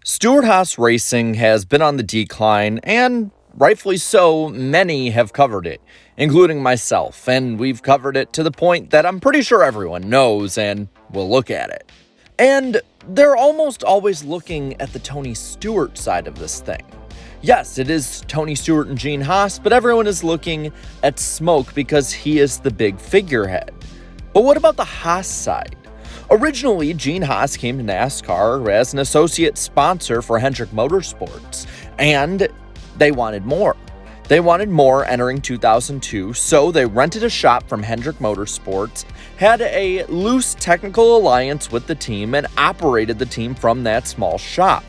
Stewart-Haas Racing has been on the decline, and rightfully so, many have covered it, including myself, and we've covered it to the point that I'm pretty sure everyone knows and will look at it. And they're almost always looking at the Tony Stewart side of this thing. Yes, it is Tony Stewart and Gene Haas, but everyone is looking at Smoke because he is the big figurehead. But what about the Haas side? Originally, Gene Haas came to NASCAR as an associate sponsor for Hendrick Motorsports, and they wanted more. They wanted more entering 2002, so they rented a shop from Hendrick Motorsports, had a loose technical alliance with the team, and operated the team from that small shop.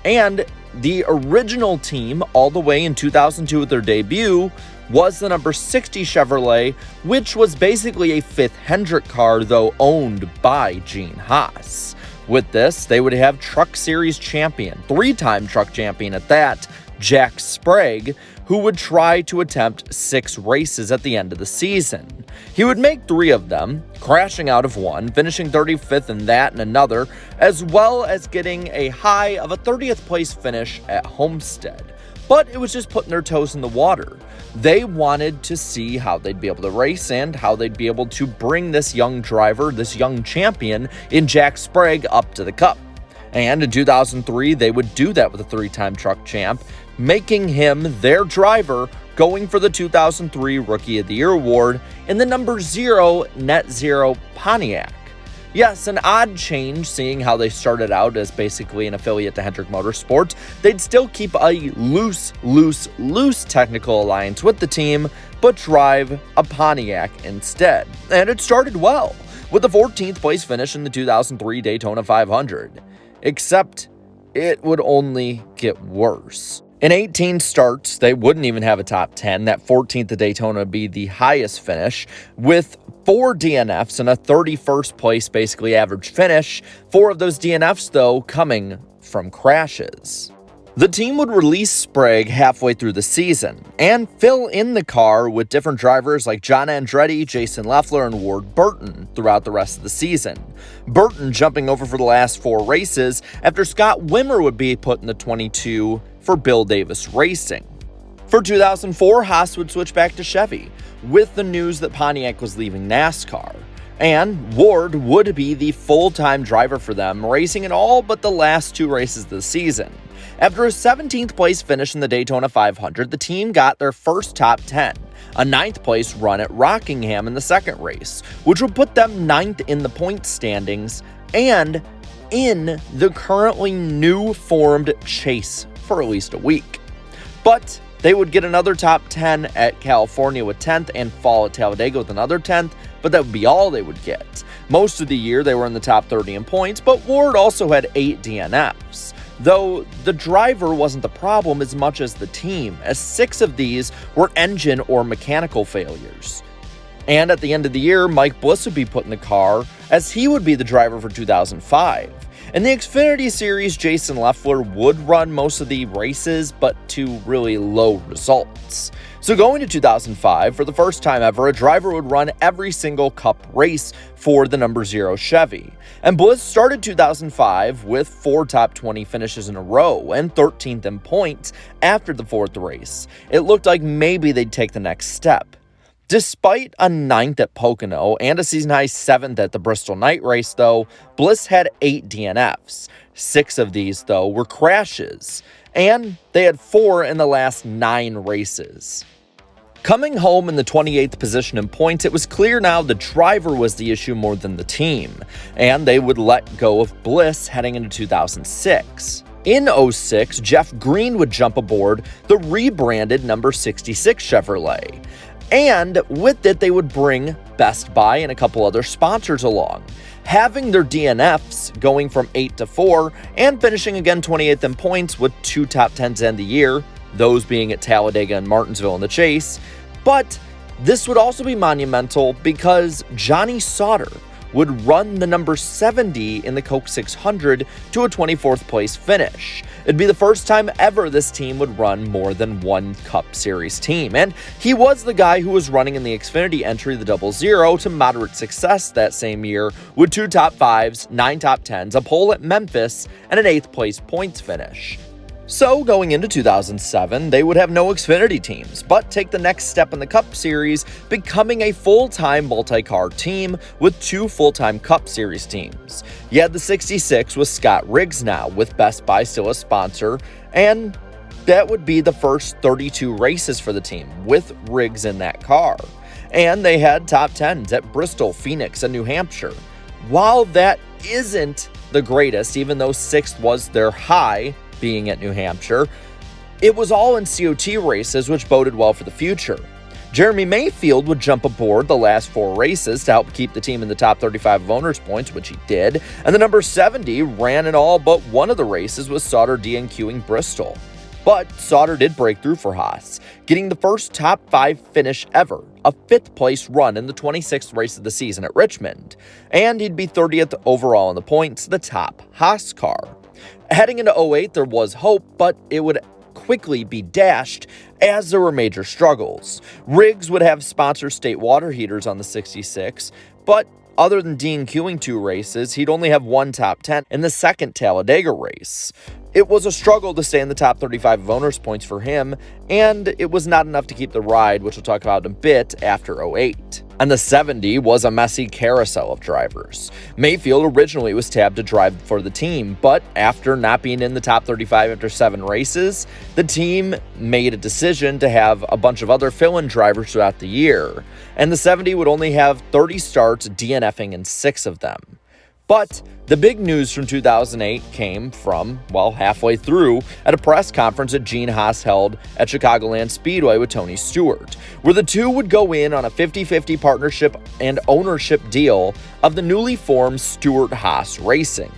And the original team, all the way in 2002 with their debut, was the number 60 Chevrolet, which was basically a fifth Hendrick car, though owned by Gene Haas. With this, they would have Truck Series champion, three-time truck champion at that, Jack Sprague, who would try to attempt 6 races at the end of the season. He would make 3 of them, crashing out of one, finishing 35th in that and another, as well as getting a high of a 30th place finish at Homestead. But it was just putting their toes in the water. They wanted to see how they'd be able to race and how they'd be able to bring this young driver, this young champion in Jack Sprague up to the Cup. And in 2003, they would do that with a 3-time truck champ, making him their driver, going for the 2003 Rookie of the Year award in the number 0 Net Zero Pontiac. Yes, an odd change, seeing how they started out as basically an affiliate to Hendrick Motorsports. They'd still keep a loose technical alliance with the team, but drive a Pontiac instead. And it started well, with a 14th place finish in the 2003 Daytona 500. Except, it would only get worse. In 18 starts, they wouldn't even have a top 10. That 14th at Daytona would be the highest finish, with 4 DNFs and a 31st place basically average finish. 4 of those DNFs, though, coming from crashes. The team would release Sprague halfway through the season and fill in the car with different drivers like John Andretti, Jason Leffler, and Ward Burton throughout the rest of the season. Burton jumping over for the last 4 races after Scott Wimmer would be put in the 22 for Bill Davis Racing. For 2004, Haas would switch back to Chevy with the news that Pontiac was leaving NASCAR. And Ward would be the full-time driver for them, racing in all but the last 2 races of the season. After a 17th place finish in the Daytona 500, the team got their first top 10, a 9th place run at Rockingham in the second race, which would put them 9th in the point standings and in the currently new formed chase for at least a week. But they would get another top 10 at California with 10th and fall at Talladega with another 10th, but that would be all they would get. Most of the year they were in the top 30 in points, but Ward also had 8 DNFs. Though the driver wasn't the problem as much as the team, as 6 of these were engine or mechanical failures. And at the end of the year, Mike Bliss would be put in the car, as he would be the driver for 2005. In the Xfinity Series, Jason Leffler would run most of the races, but to really low results. So going to 2005, for the first time ever, a driver would run every single Cup race for the number 0 Chevy. And Bliss started 2005 with 4 top 20 finishes in a row and 13th in points after the 4th race. It looked like maybe they'd take the next step. Despite a 9th at Pocono and a season-high 7th at the Bristol Night Race, though, Bliss had 8 DNFs. 6 of these, though, were crashes, and they had 4 in the last 9 races. Coming home in the 28th position in points, it was clear now the driver was the issue more than the team, and they would let go of Bliss heading into 2006. In 06, Jeff Green would jump aboard the rebranded number 66 Chevrolet. And with it, they would bring Best Buy and a couple other sponsors along, having their DNFs going from 8 to 4 and finishing again 28th in points with 2 top 10s to end the year, those being at Talladega and Martinsville in the chase. But this would also be monumental because Johnny Sauter would run the number 70 in the Coke 600 to a 24th place finish. It'd be the first time ever this team would run more than one Cup Series team, and he was the guy who was running in the Xfinity entry, the 00, to moderate success that same year with 2 top 5s, 9 top 10s, a pole at Memphis, and an 8th place points finish. So, going into 2007, they would have no Xfinity teams, but take the next step in the Cup Series, becoming a full-time multi-car team with 2 full-time Cup Series teams. You had the 66 with Scott Riggs now, with Best Buy still a sponsor, and that would be the first 32 races for the team, with Riggs in that car. And they had top 10s at Bristol, Phoenix, and New Hampshire. While that isn't the greatest, even though 6th was their high, being at New Hampshire, it was all in COT races, which boded well for the future. Jeremy Mayfield would jump aboard the last 4 races to help keep the team in the top 35 of owners' points, which he did, and the number 70 ran in all but one of the races with Sauter DNQing Bristol. But Sauter did break through for Haas, getting the first top 5 finish ever, a 5th place run in the 26th race of the season at Richmond, and he'd be 30th overall in the points, the top Haas car. Heading into 08, there was hope, but it would quickly be dashed as there were major struggles. Riggs would have sponsored state water heaters on the 66, but other than DNQing 2 races, he'd only have 1 top 10 in the second Talladega race. It was a struggle to stay in the top 35 of owners' points for him, and it was not enough to keep the ride, which we'll talk about in a bit after 08. And the 70 was a messy carousel of drivers. Mayfield originally was tabbed to drive for the team, but after not being in the top 35 after 7 races, the team made a decision to have a bunch of other fill-in drivers throughout the year. And the 70 would only have 30 starts, DNFing in 6 of them. But the big news from 2008 came from, well, halfway through at a press conference that Gene Haas held at Chicagoland Speedway with Tony Stewart, where the two would go in on a 50-50 partnership and ownership deal of the newly formed Stewart-Haas Racing.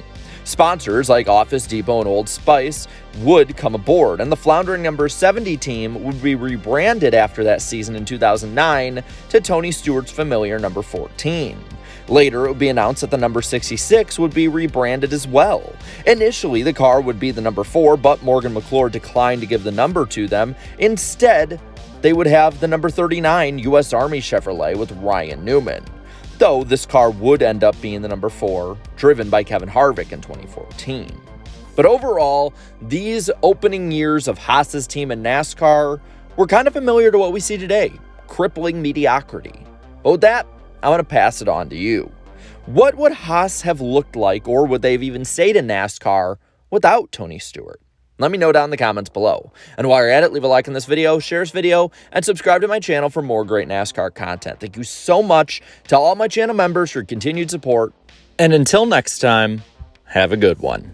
Sponsors like Office Depot and Old Spice would come aboard, and the floundering number 70 team would be rebranded after that season in 2009 to Tony Stewart's familiar number 14. Later, it would be announced that the number 66 would be rebranded as well. Initially, the car would be the number 4, but Morgan McClure declined to give the number to them. Instead, they would have the number 39 U.S. Army Chevrolet with Ryan Newman. Though this car would end up being the number 4, driven by Kevin Harvick in 2014. But overall, these opening years of Haas's team in NASCAR were kind of familiar to what we see today, crippling mediocrity. But with that, I want to pass it on to you. What would Haas have looked like, or would they have even stayed in NASCAR without Tony Stewart? Let me know down in the comments below. And while you're at it, leave a like on this video, share this video, and subscribe to my channel for more great NASCAR content. Thank you so much to all my channel members for your continued support. And until next time, have a good one.